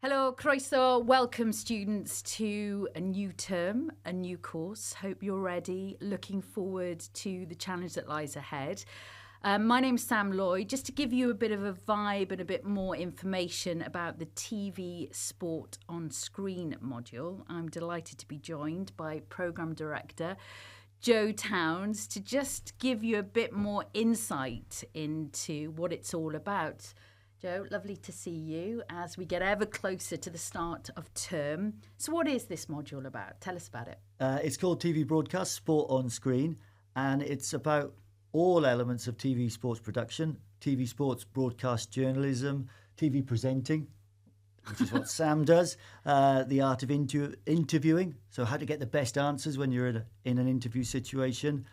Hello, croeso. Welcome, students, to a new term, a new course. Hope you're ready. Looking forward to the challenge that lies ahead. My name's Sam Lloyd. Just to give you a bit of a vibe and a bit more information about the TV Sport on Screen module, I'm delighted to be joined by Programme Director Joe Towns to just give you a bit more insight into what it's all about. Joe, lovely to see you as we get ever closer to the start of term. So what is this module about? Tell us about it. It's called TV Broadcast, Sport on Screen, and it's about all elements of TV sports production, TV sports broadcast journalism, TV presenting, which is what Sam does, the art of interviewing, so how to get the best answers when you're in an interview situation.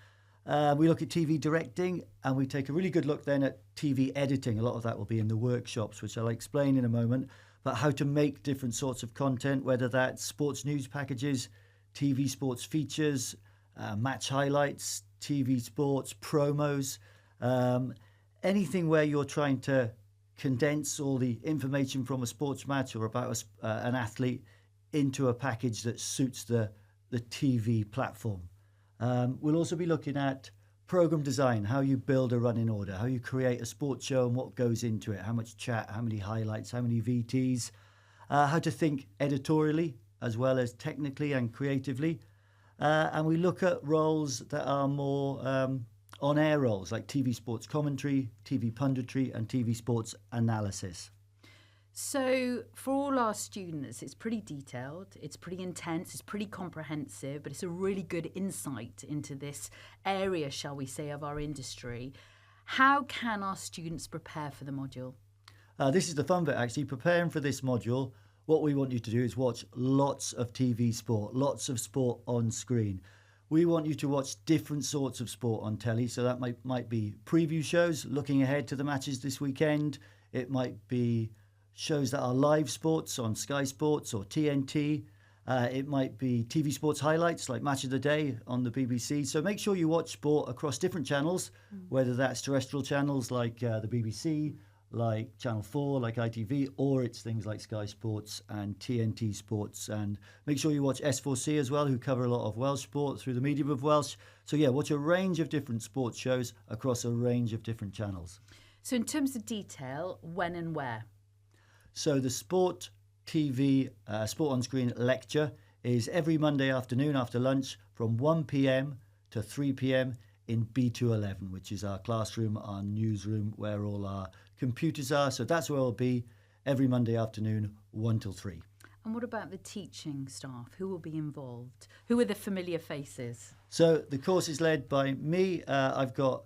We look at TV directing, and we take a really good look then at TV editing. A lot of that will be in the workshops, which I'll explain in a moment, but how to make different sorts of content, whether that's sports news packages, TV sports features, match highlights, TV sports promos, anything where you're trying to condense all the information from a sports match or about an athlete into a package that suits the TV platform. We'll also be looking at program design, how you build a running order, how you create a sports show and what goes into it, how much chat, how many highlights, how many VTs, how to think editorially as well as technically and creatively. And we look at roles that are more on-air roles like TV sports commentary, TV punditry and TV sports analysis. So for all our students, it's pretty detailed, it's pretty intense, it's pretty comprehensive, but it's a really good insight into this area, shall we say, of our industry. How can our students prepare for the module? This is the fun bit, actually. Preparing for this module, what we want you to do is watch lots of TV sport, lots of sport on screen. We want you to watch different sorts of sport on telly, so that might be preview shows, looking ahead to the matches this weekend. It might be shows that are live sports on Sky Sports or TNT. It might be TV sports highlights like Match of the Day on the BBC. So make sure you watch sport across different channels, whether that's terrestrial channels like the BBC, like Channel 4, like ITV, or it's things like Sky Sports and TNT Sports. And make sure you watch S4C as well, who cover a lot of Welsh sport through the medium of Welsh. So yeah, watch a range of different sports shows across a range of different channels. So in terms of detail, when and where? So the Sport TV, Sport on Screen lecture is every Monday afternoon after lunch from 1 p.m. to 3 p.m. in B211, which is our classroom, our newsroom, where all our computers are. So that's where we'll be every Monday afternoon, 1 till 3. And what about the teaching staff? Who will be involved? Who are the familiar faces? So the course is led by me. I've got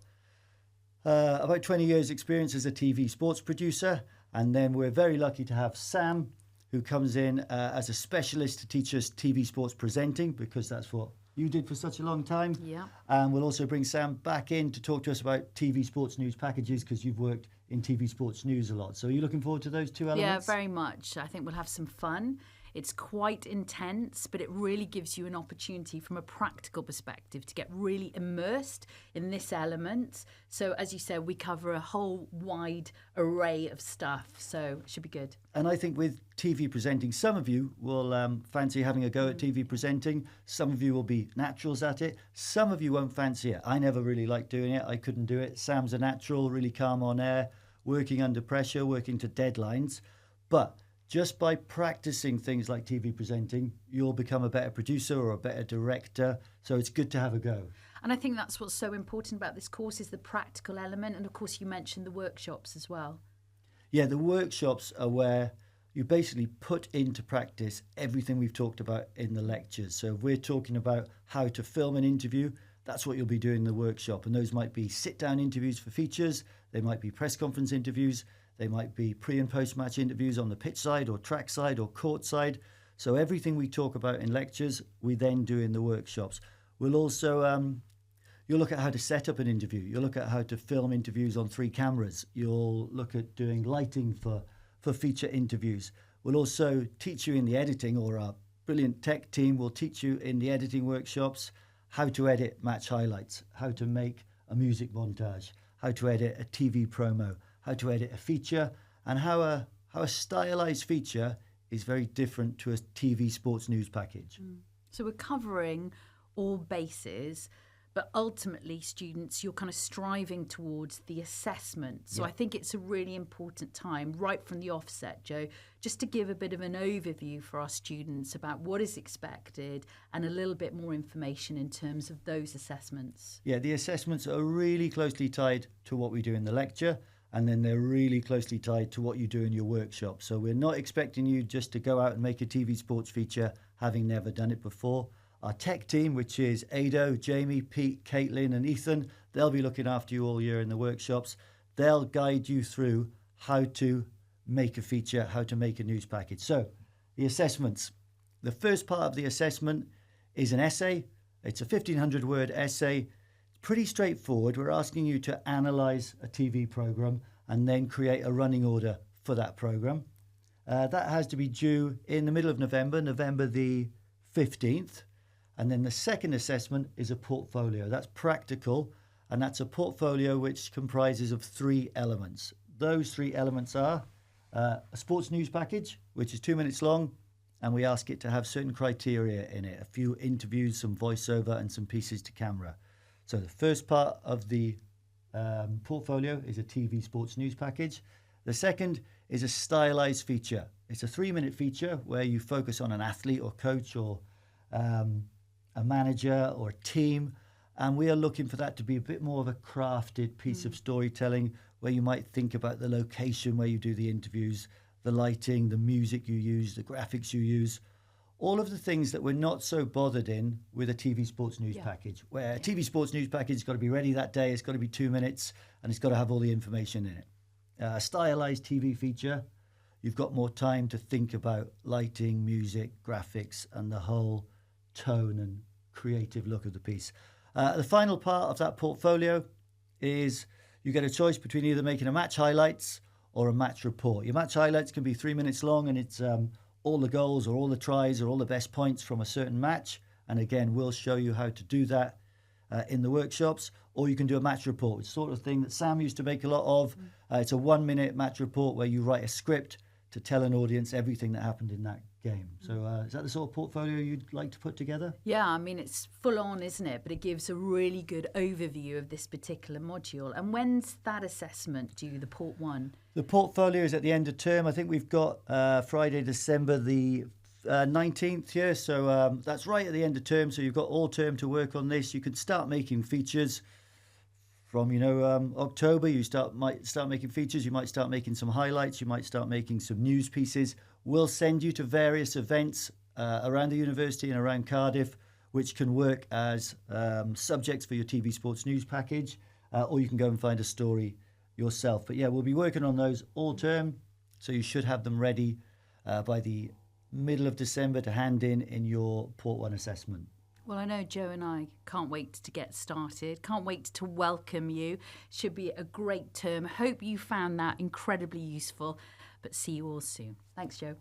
about 20 years experience as a TV sports producer. And then we're very lucky to have Sam, who comes in as a specialist to teach us TV sports presenting, because that's what you did for such a long time. Yeah. And we'll also bring Sam back in to talk to us about TV sports news packages, because you've worked in TV sports news a lot. So are you looking forward to those two elements? Yeah, very much. I think we'll have some fun. It's quite intense, but it really gives you an opportunity from a practical perspective to get really immersed in this element. So as you said, we cover a whole wide array of stuff, so it should be good. And I think with TV presenting, some of you will fancy having a go at TV presenting. Some of you will be naturals at it. Some of you won't fancy it. I never really liked doing it. I couldn't do it. Sam's a natural, really calm on air, working under pressure, working to deadlines. But just by practicing things like TV presenting, you'll become a better producer or a better director. So it's good to have a go. And I think that's what's so important about this course is the practical element. And of course, you mentioned the workshops as well. Yeah, the workshops are where you basically put into practice everything we've talked about in the lectures. So if we're talking about how to film an interview, that's what you'll be doing in the workshop. And those might be sit-down interviews for features. They might be press conference interviews. They might be pre- and post-match interviews on the pitch side or track side or court side. So everything we talk about in lectures, we then do in the workshops. We'll also, you'll look at how to set up an interview. You'll look at how to film interviews on 3 cameras. You'll look at doing lighting for feature interviews. We'll also teach you in the editing, or our brilliant tech team will teach you in the editing workshops how to edit match highlights, how to make a music montage, how to edit a TV promo, how to edit a feature, and how a stylized feature is very different to a TV sports news package. So we're covering all bases, but ultimately, students, you're kind of striving towards the assessment. So I think it's a really important time, right from the offset, Joe, just to give a bit of an overview for our students about what is expected and a little bit more information in terms of those assessments. Yeah, the assessments are really closely tied to what we do in the lecture, and then they're really closely tied to what you do in your workshop. So we're not expecting you just to go out and make a TV sports feature having never done it before. Our tech team, which is Ado, Jamie, Pete, Caitlin and Ethan, they'll be looking after you all year in the workshops. They'll guide you through how to make a feature, how to make a news package. So the assessments. The first part of the assessment is an essay. It's a 1,500 word essay. It's pretty straightforward. We're asking you to analyse a TV programme and then create a running order for that programme. That has to be due in the middle of November, November the 15th. And then the second assessment is a portfolio. That's practical, and that's a portfolio which comprises of 3 elements. Those 3 elements are a sports news package, which is 2 minutes long, and we ask it to have certain criteria in it, a few interviews, some voiceover, and some pieces to camera. So the first part of the portfolio is a TV sports news package. The second is a stylized feature. It's a 3-minute feature where you focus on an athlete or coach or a manager or a team, and we are looking for that to be a bit more of a crafted piece of storytelling where you might think about the location where you do the interviews, the lighting, the music you use, the graphics you use, all of the things that we're not so bothered in with a TV sports news package, where a TV sports news package has got to be ready that day, it's got to be 2 minutes, and it's got to have all the information in it. A stylized TV feature, you've got more time to think about lighting, music, graphics, and the whole tone and creative look of the piece. The final part of that portfolio is you get a choice between either making a match highlights or a match report. Your match highlights can be 3 minutes long, and it's all the goals or all the tries or all the best points from a certain match. And again, we'll show you how to do that in the workshops. Or you can do a match report, which sort of thing that Sam used to make a lot of. It's a 1-minute match report where you write a script to tell an audience everything that happened in that game. So is that the sort of portfolio you'd like to put together? Yeah, I mean, it's full on, isn't it? But it gives a really good overview of this particular module. And when's that assessment due, the Port 1? The portfolio is at the end of term. I think we've got Friday, December the 19th here. So that's right at the end of term. So you've got all term to work on this. You can start making features from, October. You might start making features. You might start making some highlights. You might start making some news pieces. We'll send you to various events around the university and around Cardiff, which can work as subjects for your TV sports news package, or you can go and find a story yourself. But yeah, we'll be working on those all term, so you should have them ready by the middle of December to hand in your Port 1 assessment. Well, I know Joe and I can't wait to get started. Can't wait to welcome you. Should be a great term. Hope you found that incredibly useful. But see you all soon. Thanks, Joe.